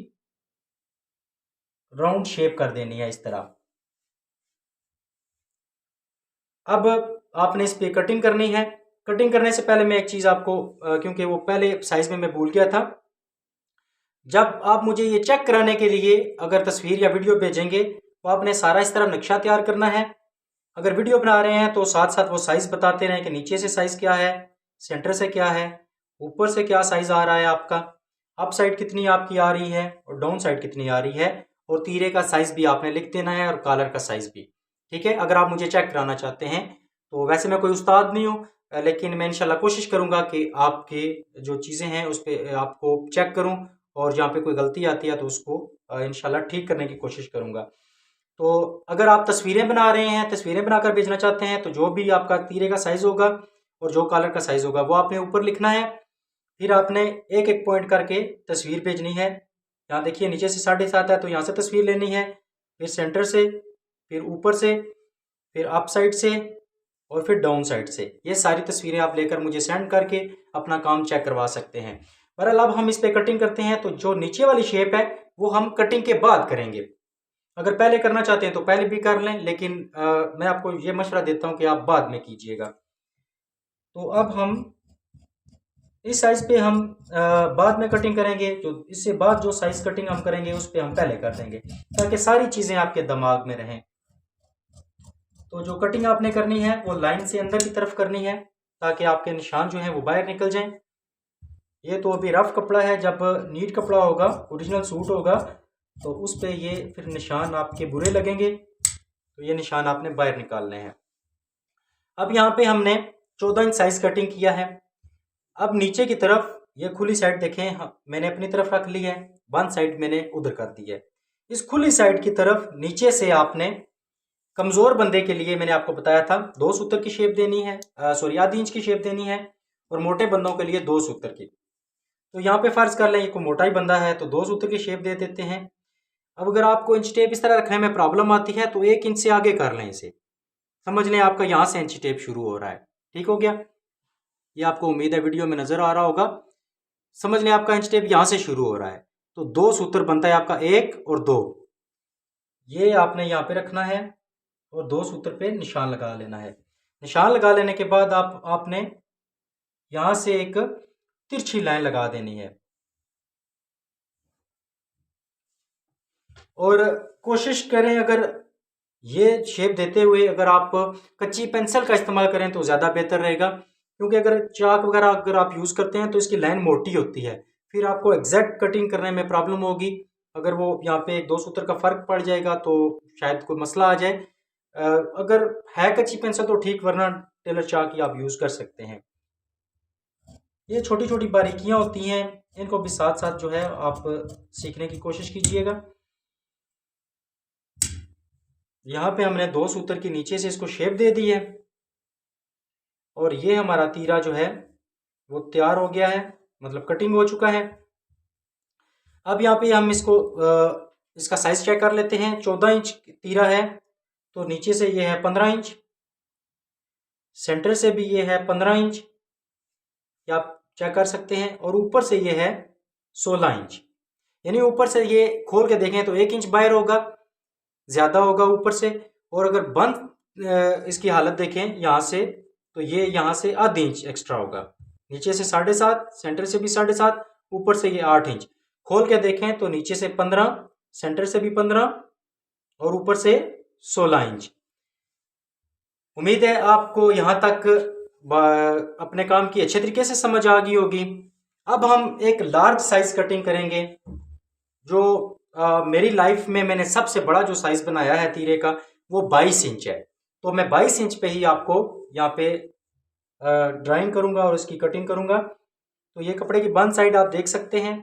राउंड शेप कर देनी है इस तरह। अब आपने इस पे कटिंग करनी है। कटिंग करने से पहले मैं एक चीज आपको क्योंकि वो पहले साइज में मैं भूल गया था, जब आप मुझे ये चेक कराने के लिए अगर तस्वीर या वीडियो भेजेंगे तो आपने सारा इस तरह नक्शा तैयार करना है। अगर वीडियो बना रहे हैं तो साथ साथ वो साइज बताते रहें कि नीचे से साइज क्या है, सेंटर से क्या है, ऊपर से क्या साइज आ रहा है आपका, अप साइड कितनी आपकी आ रही है और डाउन साइड कितनी आ रही है, और तीरे का साइज भी आपने लिख देना है और कॉलर का साइज भी। ठीक है, अगर आप मुझे चेक कराना चाहते हैं तो वैसे मैं कोई उस्ताद नहीं हूँ, लेकिन मैं इंशाल्लाह कोशिश करूंगा कि आपके जो चीज़ें हैं उस पर आपको चेक करूं और जहाँ पे कोई गलती आती है तो उसको इंशाल्लाह ठीक करने की कोशिश करूंगा। तो अगर आप तस्वीरें बना रहे हैं, तस्वीरें बनाकर भेजना चाहते हैं, तो जो भी आपका तीरे का साइज होगा और जो कॉलर का साइज होगा वो आपने ऊपर लिखना है। फिर आपने एक एक पॉइंट करके तस्वीर भेजनी है। यहाँ देखिए नीचे से 7.5 है तो यहाँ से तस्वीर लेनी है, फिर सेंटर से, फिर ऊपर से, फिर अप साइड से और फिर डाउन साइड से। ये सारी तस्वीरें आप लेकर मुझे सेंड करके अपना काम चेक करवा सकते हैं। बहरहाल अब हम इस पे कटिंग करते हैं। तो जो नीचे वाली शेप है वो हम कटिंग के बाद करेंगे। अगर पहले करना चाहते हैं तो पहले भी कर लें, लेकिन मैं आपको ये मशवरा देता हूँ कि आप बाद में कीजिएगा। तो अब हम इस साइज पे हम बाद में कटिंग करेंगे, तो इससे बाद जो साइज कटिंग हम करेंगे उस पे हम पहले कर देंगे ताकि सारी चीज़ें आपके दिमाग में रहें। तो जो कटिंग आपने करनी है वो लाइन से अंदर की तरफ करनी है ताकि आपके निशान जो हैं वो बाहर निकल जाएं। ये तो अभी रफ कपड़ा है, जब नीट कपड़ा होगा, ओरिजिनल सूट होगा, तो उस पे ये फिर निशान आपके बुरे लगेंगे, तो ये निशान आपने बाहर निकालने हैं। अब यहाँ पे हमने 14 इंच साइज कटिंग किया है। अब नीचे की तरफ ये खुली साइड देखें, मैंने अपनी तरफ रख ली है, बंद साइड मैंने उधर कर दी है। इस खुली साइड की तरफ नीचे से आपने कमजोर बंदे के लिए मैंने आपको बताया था 2 सूत्र की शेप देनी है, आधी इंच की शेप देनी है, और मोटे बंदों के लिए 2 सूत्र की। तो यहाँ पे फर्ज कर लें ये कोई मोटा ही बंदा है तो 2 सूत्र की शेप दे देते हैं। अब अगर आपको इंच टेप इस तरह रखने में प्रॉब्लम आती है तो 1 इंच से आगे कर लें इसे, समझ लें आपका यहाँ से इंच टेप शुरू हो रहा है। ठीक हो गया, ये आपको उम्मीद है वीडियो में नजर आ रहा होगा। समझ लें आपका इंच टेप यहाँ से शुरू हो रहा है, तो 2 सूत्र बनता है आपका 1 और 2, ये आपने यहाँ पे रखना है और 2 सूत्र पे निशान लगा लेना है। निशान लगा लेने के बाद आपने यहां से एक तिरछी लाइन लगा देनी है और कोशिश करें, अगर ये शेप देते हुए अगर आप कच्ची पेंसिल का इस्तेमाल करें तो ज़्यादा बेहतर रहेगा, क्योंकि अगर चाक वगैरह अगर आप यूज़ करते हैं तो इसकी लाइन मोटी होती है, फिर आपको एग्जैक्ट कटिंग करने में प्रॉब्लम होगी। अगर वो यहाँ पे 2 सूत्र का फ़र्क पड़ जाएगा तो शायद कोई मसला आ जाए। अगर है कच्ची पेंसिल तो ठीक, वरना टेलर चाक ही आप यूज़ कर सकते हैं। ये छोटी छोटी बारीकियाँ होती हैं, इनको भी साथ साथ जो है आप सीखने की कोशिश कीजिएगा। यहाँ पे हमने 2 सूत्र के नीचे से इसको शेप दे दी है और ये हमारा तीरा जो है वो तैयार हो गया है, मतलब कटिंग हो चुका है। अब यहाँ पे हम इसका साइज चेक कर लेते हैं। 14 इंच तीरा है तो नीचे से ये है 15 इंच, सेंटर से भी ये है 15 इंच, ये आप चेक कर सकते हैं, और ऊपर से ये है 16 इंच। यानी ऊपर से ये खोल के देखें तो 1 इंच बाहर होगा, ज़्यादा होगा ऊपर से। और अगर बंद इसकी हालत देखें यहाँ से, तो ये यहाँ से आधी इंच एक्स्ट्रा होगा। नीचे से 7.5, सेंटर से भी 7.5, ऊपर से ये 8 इंच। खोल के देखें तो नीचे से 15, सेंटर से भी 15 और ऊपर से 16 इंच। उम्मीद है आपको यहाँ तक अपने काम की अच्छे तरीके से समझ आ गई होगी। अब हम एक लार्ज साइज कटिंग करेंगे, जो मेरी लाइफ में मैंने सबसे बड़ा जो साइज बनाया है तीरे का वो 22 इंच है। तो मैं 22 इंच पे ही आपको यहाँ पे ड्राइंग करूँगा और इसकी कटिंग करूँगा। तो ये कपड़े की बंद साइड आप देख सकते हैं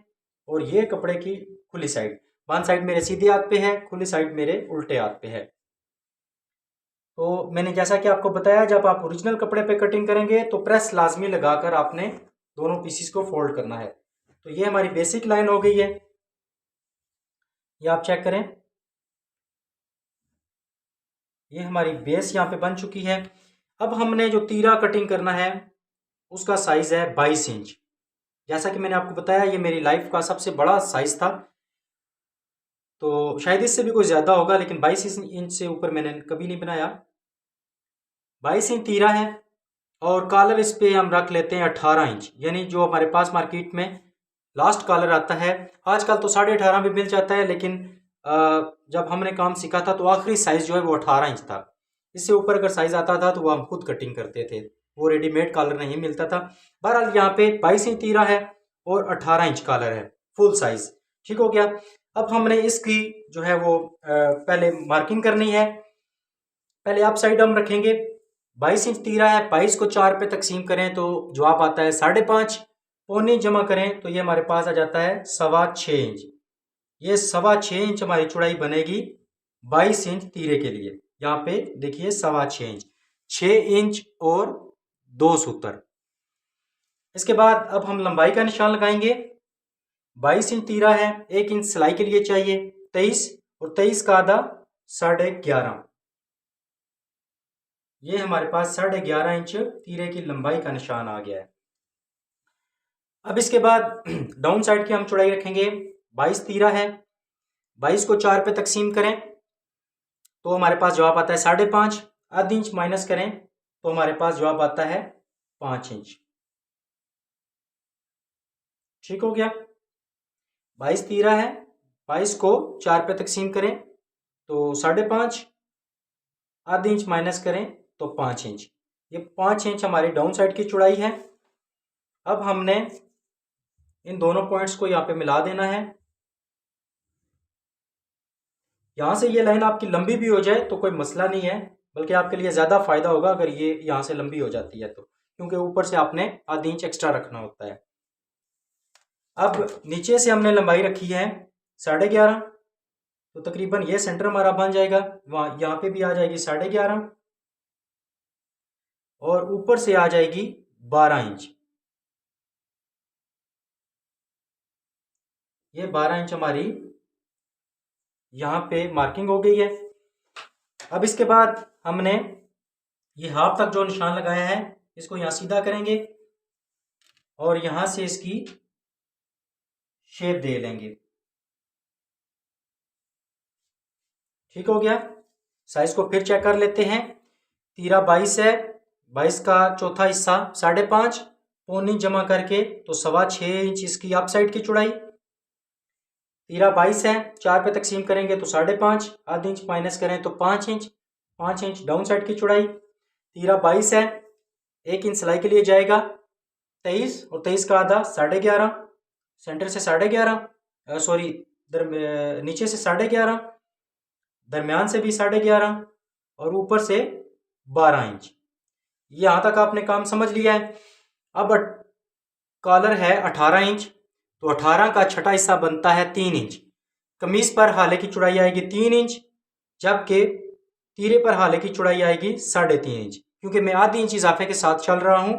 और ये कपड़े की खुली साइड। बंद साइड मेरे सीधे हाथ पे है, खुली साइड मेरे उल्टे हाथ पे है। तो मैंने जैसा कि आपको बताया, जब आप ओरिजिनल कपड़े पे कटिंग करेंगे तो प्रेस लाजमी लगाकर आपने दोनों पीसीस को फोल्ड करना है। तो ये हमारी बेसिक लाइन हो गई है, ये आप चेक करें, ये हमारी बेस यहाँ पे बन चुकी है। अब हमने जो तीरा कटिंग करना है उसका साइज है 22 इंच। जैसा कि मैंने आपको बताया ये मेरी लाइफ का सबसे बड़ा साइज था, तो शायद इससे भी कोई ज़्यादा होगा, लेकिन 22 इंच से ऊपर मैंने कभी नहीं बनाया। 22 इंच तीरा है और कॉलर इस पे हम रख लेते हैं 18 इंच, यानी जो हमारे पास मार्केट में लास्ट कॉलर आता है। आजकल तो 18.5 भी मिल जाता है, लेकिन जब हमने काम सीखा था तो आखिरी साइज जो है वो 18 इंच था। इससे ऊपर अगर साइज आता था तो वो हम खुद कटिंग करते थे, वो रेडीमेड कॉलर नहीं मिलता था। बहरहाल यहाँ पे 22 इंच तीरा है और 18 इंच कॉलर है, फुल साइज। ठीक हो गया। अब हमने इसकी जो है वो पहले मार्किंग करनी है। पहले अप साइड हम रखेंगे। 22 इंच तीरा है, 22 को 4 पे तकसीम करें तो जवाब आता है 5.5। पौने जमा करें तो ये हमारे पास आ जाता है 6.25 इंच। ये 6.25 इंच हमारी चौड़ाई बनेगी 22 इंच तीरे के लिए। यहाँ पे देखिए 6.25 इंच, 6 इंच और 2 सूत्र। इसके बाद अब हम लंबाई का निशान लगाएंगे। 22 इंच तीरा है, 1 इंच सिलाई के लिए चाहिए, 23 और 23 का आधा 11.5। ये हमारे पास 11.5 इंच तीरे की लंबाई का निशान आ गया है। अब इसके बाद डाउन साइड की हम चौड़ाई रखेंगे। 22 तीरा है, 22 को 4 पे तकसीम करें तो हमारे पास जवाब आता है 5.5। आधी इंच माइनस करें तो हमारे पास जवाब आता है 5 इंच। ठीक हो गया। 22 तीरा है, 22 को 4 पे तकसीम करें तो 5.5, आधी इंच माइनस करें तो 5 इंच। ये 5 इंच हमारी डाउन साइड की चौड़ाई है। अब हमने इन दोनों पॉइंट्स को यहाँ पे मिला देना है। यहाँ से ये लाइन आपकी लंबी भी हो जाए तो कोई मसला नहीं है, बल्कि आपके लिए ज़्यादा फायदा होगा अगर ये यहाँ से लंबी हो जाती है तो, क्योंकि ऊपर से आपने आधी इंच एक्स्ट्रा रखना होता है। अब नीचे से हमने लंबाई रखी है 11.5, तो तकरीबन ये सेंटर हमारा बन जाएगा। वहाँ यहाँ पे भी आ जाएगी 11.5 और ऊपर से आ जाएगी 12 इंच। ये 12 इंच हमारी यहाँ पे मार्किंग हो गई है। अब इसके बाद हमने ये हाफ तक जो निशान लगाया है इसको यहाँ सीधा करेंगे और यहाँ से इसकी शेप दे लेंगे। ठीक हो गया। साइज को फिर चेक कर लेते हैं। तीरा 22 है, 22 का चौथा हिस्सा 5.5 पौन इंच जमा करके तो 6.25 इंच इसकी अप साइड की चौड़ाई। तीरा 22 है, 4 पे तकसीम करेंगे तो 5.5, आधा इंच माइनस करें तो 5 इंच, 5 इंच डाउन साइड की चौड़ाई। तीरा 22 है, 1 इंच सिलाई के लिए जाएगा 23 और 23 का आधा 11.5, सेंटर से 11.5 सॉरी नीचे से 11.5, दरमियान से भी 11.5 और ऊपर से 12 इंच। यहाँ तक आपने काम समझ लिया है। अब कॉलर है 18 इंच, तो 18 का छठा हिस्सा बनता है 3 इंच। कमीज पर हाले की चौड़ाई आएगी 3 इंच, जबकि तीरे पर हाले की चौड़ाई आएगी 3.5 इंच, क्योंकि मैं आधी इंच इजाफे के साथ चल रहा हूँ।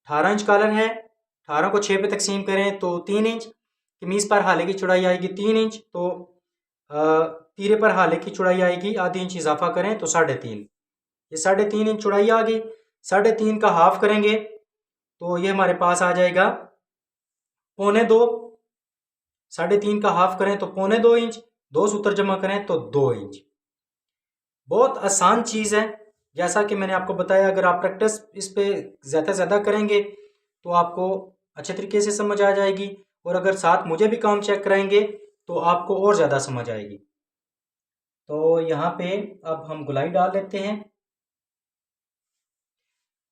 18 इंच कॉलर है, 18 को 6 पे तकसीम करें तो 3 इंच। कमीज पर हाले की चौड़ाई आएगी 3 इंच, तो तीरे पर हाले की चौड़ाई आएगी आधी इंच इजाफा करें तो 3.5। ये 3.5 इंच चौड़ाई आ गई। 3.5 का हाफ करेंगे तो ये हमारे पास आ जाएगा 1.25। 3.5 का हाफ करें तो 1.25 इंच, 2 सूत्र जमा करें तो 2 इंच। बहुत आसान चीज़ है। जैसा कि मैंने आपको बताया, अगर आप प्रैक्टिस इस पे ज़्यादा से ज़्यादा करेंगे तो आपको अच्छे तरीके से समझ आ जाएगी, और अगर साथ मुझे भी काम चेक कराएंगे तो आपको और ज़्यादा समझ आएगी। तो यहाँ पे अब हम गुलाई डाल लेते हैं।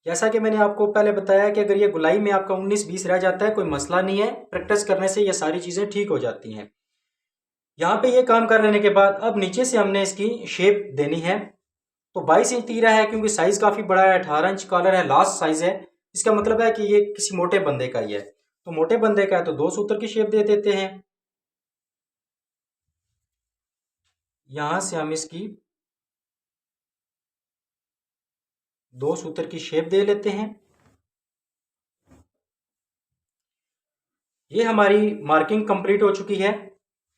जैसा कि मैंने आपको पहले बताया कि अगर ये गुलाई में आपका 19-20 रह जाता है कोई मसला नहीं है, प्रैक्टिस करने से ये सारी चीज़ें ठीक हो जाती हैं। यहाँ पे ये काम कर लेने के बाद अब नीचे से हमने इसकी शेप देनी है। तो 22 इंच तीरा है, क्योंकि साइज़ काफ़ी बड़ा है, 18 इंच कॉलर है, लास्ट साइज़ है। इसका मतलब है कि ये किसी मोटे बंदे का ही है। तो मोटे बंदे का है तो 2 सूत्र की शेप दे देते हैं। यहाँ से हम इसकी 2 सूत्र की शेप दे लेते हैं। ये हमारी मार्किंग कंप्लीट हो चुकी है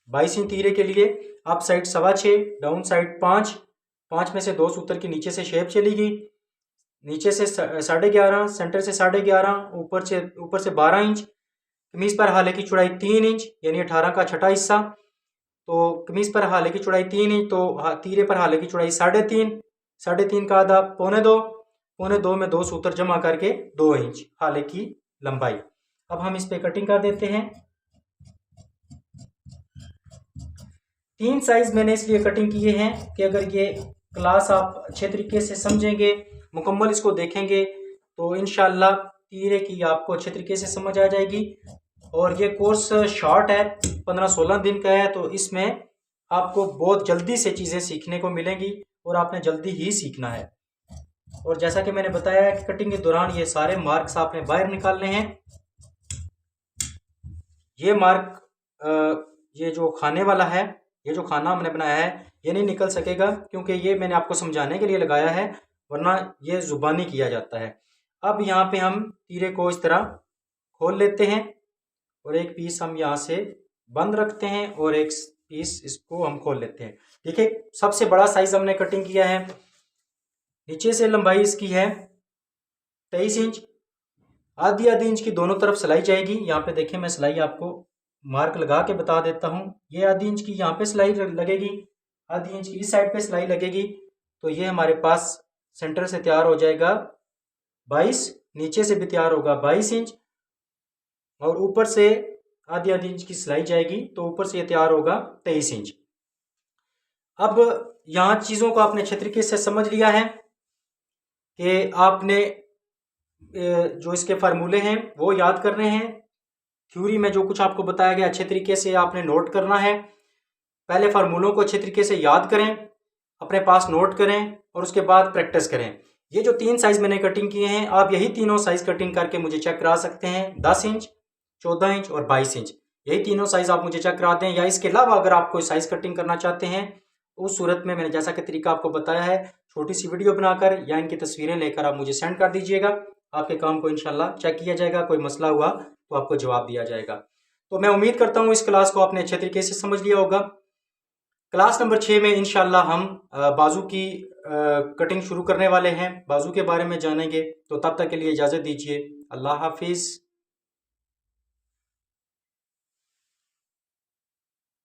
22 इंच तीरे के लिए। अप साइड 6.25, डाउन साइड 5, 5 में से 2 सूत्र की नीचे से शेप चली गई। नीचे से 11.5, सेंटर से 11.5, ऊपर से 12 इंच। कमीज पर हाले की चौड़ाई 3 इंच, यानी 18 का छठा हिस्सा। तो कमीज पर हाले की चौड़ाई 3 इंच, तो तीरे पर हाले की चौड़ाई 3.5, 3.5 का आधा 1.25, 1.25 में 2 सूत्र जमा करके 2 इंच हाले की लंबाई। अब हम इस पे कटिंग कर देते हैं। 3 साइज मैंने इसलिए कटिंग किए हैं कि अगर ये क्लास आप अच्छे तरीके से समझेंगे, मुकम्मल इसको देखेंगे, तो इंशाल्लाह तीरे की आपको अच्छे तरीके से समझ आ जाएगी। और ये कोर्स शॉर्ट है, 15-16 दिन का है, तो इसमें आपको बहुत जल्दी से चीज़ें सीखने को मिलेंगी और आपने जल्दी ही सीखना है। और जैसा कि मैंने बताया है कि कटिंग के दौरान ये सारे मार्क्स आपने बाहर निकालने हैं। ये मार्क ये जो खाने वाला है, ये जो खाना हमने बनाया है, ये नहीं निकल सकेगा, क्योंकि ये मैंने आपको समझाने के लिए लगाया है, वरना ये ज़ुबानी किया जाता है। अब यहाँ पे हम तीरे को इस तरह खोल लेते हैं और एक पीस हम यहाँ से बंद रखते हैं और एक पीस इसको हम खोल लेते हैं। देखिए, सबसे बड़ा साइज हमने कटिंग किया है। नीचे से लंबाई इसकी है 23 इंच, आधी इंच की दोनों तरफ सिलाई जाएगी। यहाँ पे देखें, मैं सिलाई आपको मार्क लगा के बता देता हूँ। ये आधी इंच की यहाँ पे सिलाई लगेगी, आधी इंच की इस साइड पे सिलाई लगेगी। तो ये हमारे पास सेंटर से तैयार हो जाएगा 22, नीचे से भी तैयार होगा 22 इंच, और ऊपर से आधी इंच की सिलाई जाएगी, तो ऊपर से ये तैयार होगा 23 इंच। अब यहाँ चीज़ों को आपने अच्छे तरीके से समझ लिया है कि आपने जो इसके फार्मूले हैं वो याद करने हैं। थ्योरी में जो कुछ आपको बताया गया अच्छे तरीके से आपने नोट करना है। पहले फार्मूलों को अच्छे तरीके से याद करें, अपने पास नोट करें और उसके बाद प्रैक्टिस करें। ये जो 3 साइज़ मैंने कटिंग किए हैं, आप यही तीनों साइज़ कटिंग करके मुझे चेक करा सकते हैं। 10 इंच, 14 इंच और 22 इंच, यही तीनों साइज़ आप मुझे चेक करा दें। या इसके अलावा अगर आप कोई साइज़ कटिंग करना चाहते हैं, उस सूरत में मैंने जैसा कि तरीका आपको बताया है, छोटी सी वीडियो बनाकर या इनकी तस्वीरें लेकर आप मुझे सेंड कर दीजिएगा। आपके काम को इंशाल्लाह चेक किया जाएगा। कोई मसला हुआ तो आपको जवाब दिया जाएगा। तो मैं उम्मीद करता हूँ इस क्लास को आपने अच्छे तरीके से समझ लिया होगा। क्लास नंबर 6 में इंशाल्लाह हम बाजू की कटिंग शुरू करने वाले हैं, बाजू के बारे में जानेंगे। तो तब तक के लिए इजाज़त दीजिए। अल्लाह हाफिज़।